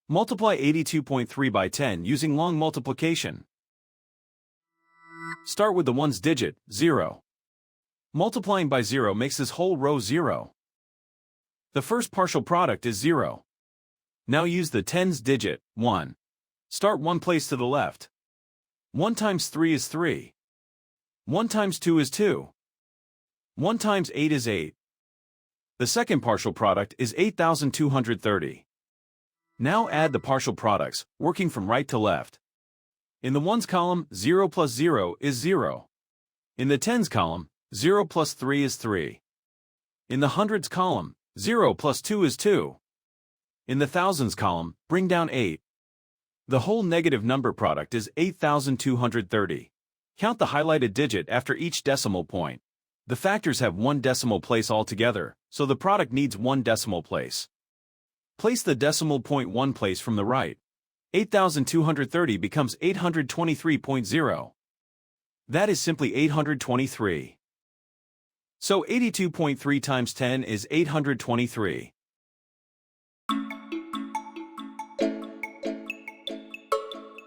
Multiply 82.3 by 10 using long multiplication. Start with the ones digit, 0. Multiplying by 0 makes this whole row 0. The first partial product is 0. Now use the tens digit, 1. Start one place to the left. 1 times 3 is 3. 1 times 2 is 2. 1 times 8 is 8. The second partial product is 8,230. Now add the partial products, working from right to left. In the ones column, 0 plus 0 is 0. In the tens column, 0 plus 3 is 3. In the hundreds column, 0 plus 2 is 2. In the thousands column, bring down 8. The whole negative number product is 8,230. Count the highlighted digit after each decimal point. The factors have one decimal place altogether, so the product needs one decimal place. Place the decimal point one place from the right. 8,230 becomes 823.0. That is simply 823. So 82.3 times 10 is 823.